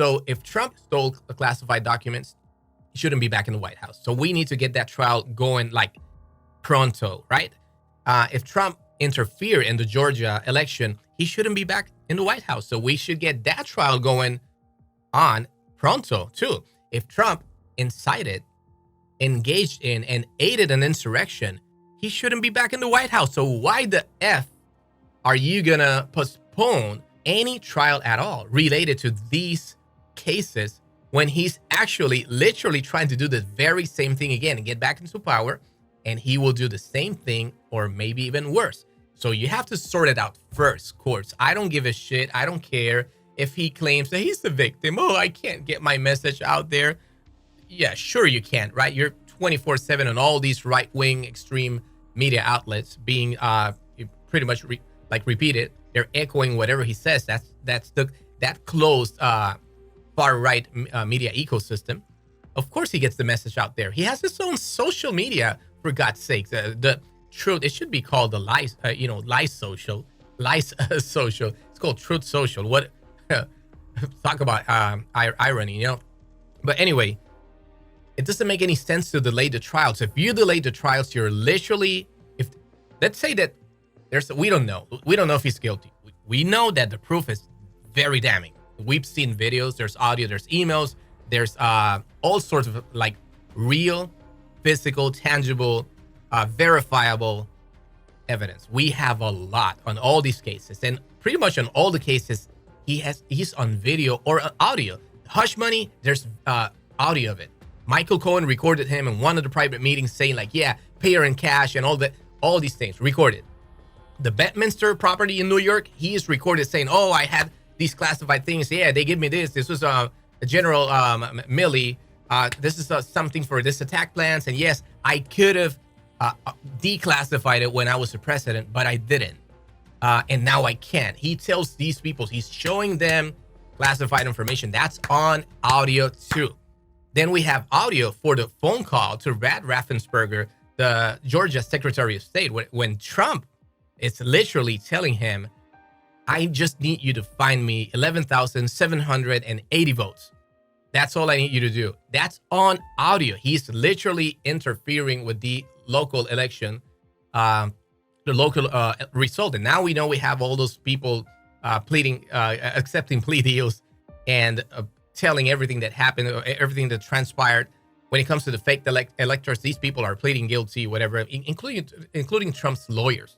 So if Trump stole classified documents, he shouldn't be back in the White House. So we need to get that trial going like pronto, right? If Trump interfered in the Georgia election, he shouldn't be back in the White House. So we should get that trial going on pronto too. If Trump incited, engaged in, and aided an insurrection, he shouldn't be back in the White House. So why the F are you gonna postpone any trial at all related to these cases when he's actually literally trying to do the very same thing again and get back into power, and he will do the same thing or maybe even worse. So you have to sort it out first, courts. I don't give a shit. I don't care if he claims that he's the victim. Oh, I can't get my message out there. Yeah, sure you can, right? You're 24/7 on all these right-wing extreme media outlets being pretty much repeated. They're echoing whatever he says. That's that closed far-right media ecosystem. Of course he gets the message out there. He has his own social media, for God's sakes. The truth, it should be called the lies, lies social. It's called Truth Social. What? Talk about irony, But anyway, it doesn't make any sense to delay the trials. If you delay the trials, you're literally, let's say that we don't know if he's guilty. We know that the proof is very damning. We've seen videos, there's audio, there's emails, there's all sorts of like real, physical, tangible, verifiable evidence. We have a lot on all these cases, and pretty much on all the cases, he's on video or audio. Hush money, there's audio of it. Michael Cohen recorded him in one of the private meetings saying like, yeah, pay her in cash and all these things recorded. The Bedminster property in New York, he is recorded saying, oh, I had these classified things. Yeah, they give me this. This was a General Milley. This is something for this attack plans. And yes, I could have declassified it when I was the president, but I didn't. And now I can't. He tells these people, he's showing them classified information. That's on audio too. Then we have audio for the phone call to Brad Raffensperger, the Georgia Secretary of State, when Trump is literally telling him, I just need you to find me 11,780 votes. That's all I need you to do. That's on audio. He's literally interfering with the local election, the local result. And now we know we have all those people accepting plea deals and telling everything that happened, everything that transpired. When it comes to the fake electors, these people are pleading guilty, whatever, including Trump's lawyers.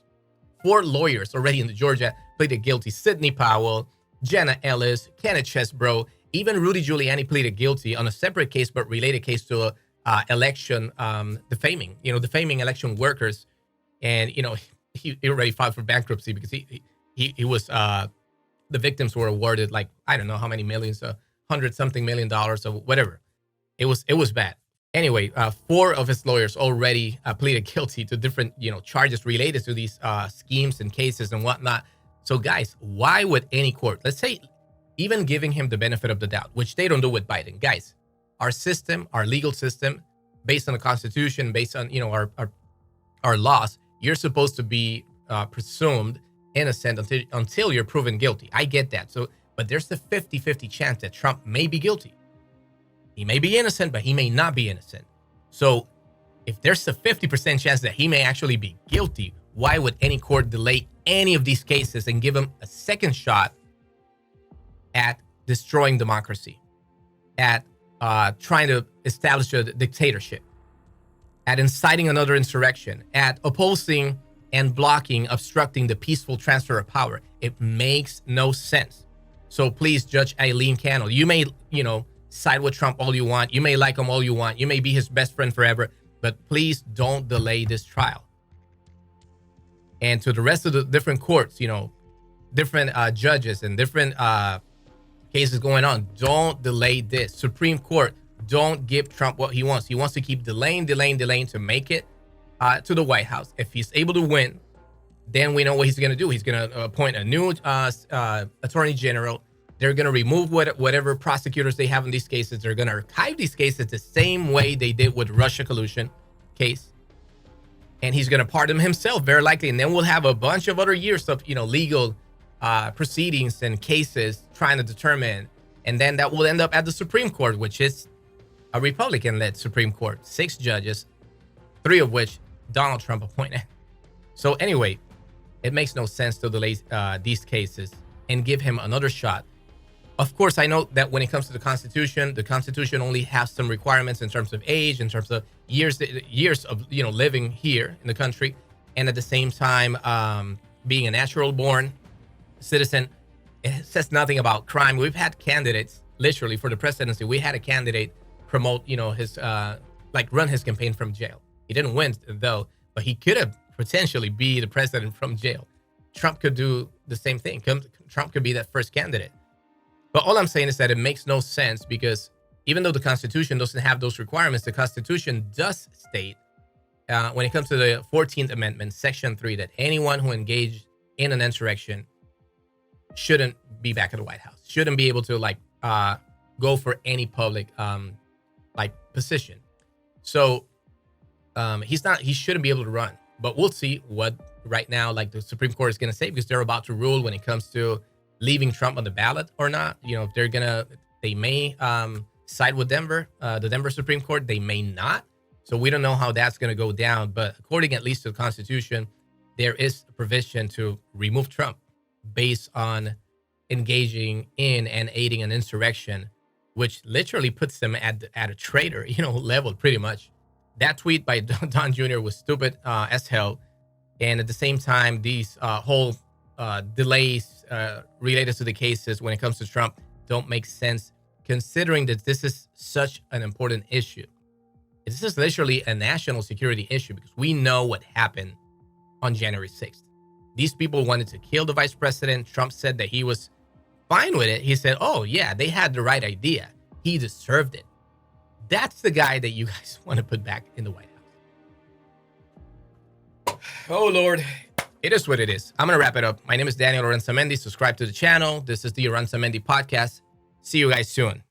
4 lawyers already in Georgia pleaded guilty. Sidney Powell, Jenna Ellis, Kenneth Chesbro, even Rudy Giuliani pleaded guilty on a separate case, but related case to election defaming, defaming election workers. And, he already filed for bankruptcy because he was, the victims were awarded like, I don't know how many millions, $100-something million or whatever. It was bad. Anyway, 4 of his lawyers already pleaded guilty to different, charges related to these schemes and cases and whatnot. So guys, why would any court, let's say, even giving him the benefit of the doubt, which they don't do with Biden, guys, our system, our legal system, based on the Constitution, based on, our laws, you're supposed to be presumed innocent until you're proven guilty. I get that. So, but there's a 50-50 chance that Trump may be guilty. He may be innocent, but he may not be innocent. So if there's a 50% chance that he may actually be guilty, why would any court delay any of these cases and give him a second shot at destroying democracy, at trying to establish a dictatorship, at inciting another insurrection, at opposing and blocking, obstructing the peaceful transfer of power? It makes no sense. So please, Judge Eileen Cannell, you may, side with Trump all you want. You may like him all you want. You may be his best friend forever, but please don't delay this trial. And to the rest of the different courts, different judges and different cases going on, don't delay this. Supreme Court, don't give Trump what he wants. He wants to keep delaying to make it to the White House. If he's able to win, then we know what he's going to do. He's going to appoint a new attorney general. They're going to remove whatever prosecutors they have in these cases. They're going to archive these cases the same way they did with Russia collusion case. And he's going to pardon himself, very likely. And then we'll have a bunch of other years of, legal proceedings and cases trying to determine And then that will end up at the Supreme Court, which is a Republican-led Supreme Court, 6 judges, 3 of which Donald Trump appointed. So anyway, it makes no sense to delay these cases and give him another shot. Of course, I know that when it comes to the Constitution only has some requirements in terms of age, in terms of years of living here in the country, and at the same time being a natural born citizen. It says nothing about crime. We've had candidates, literally for the presidency. We had a candidate promote, his run his campaign from jail. He didn't win though, but he could have potentially be the president from jail. Trump could do the same thing. Trump could be that first candidate. But all I'm saying is that it makes no sense, because even though the Constitution doesn't have those requirements, the Constitution does state, when it comes to the 14th Amendment, Section 3, that anyone who engaged in an insurrection shouldn't be back at the White House, shouldn't be able to go for any public position. So he shouldn't be able to run. But we'll see what right now the Supreme Court is going to say, because they're about to rule when it comes to leaving Trump on the ballot or not. If they may side with Denver, the Denver Supreme Court, they may not. So we don't know how that's going to go down. But according at least to the Constitution, there is a provision to remove Trump based on engaging in and aiding an insurrection, which literally puts them at a traitor, level pretty much. That tweet by Don Jr. was stupid as hell. And at the same time, these whole delays related to the cases when it comes to Trump don't make sense, considering that this is such an important issue. This is literally a national security issue, because we know what happened on January 6th. These people wanted to kill the vice president. Trump said that he was fine with it. He said, oh yeah, they had the right idea. He deserved it. That's the guy that you guys want to put back in the White House. Oh Lord, it is what it is. I'm going to wrap it up. My name is Daniel Aranzamendi. Subscribe to the channel. This is the AranzaMendiPodcast. See you guys soon.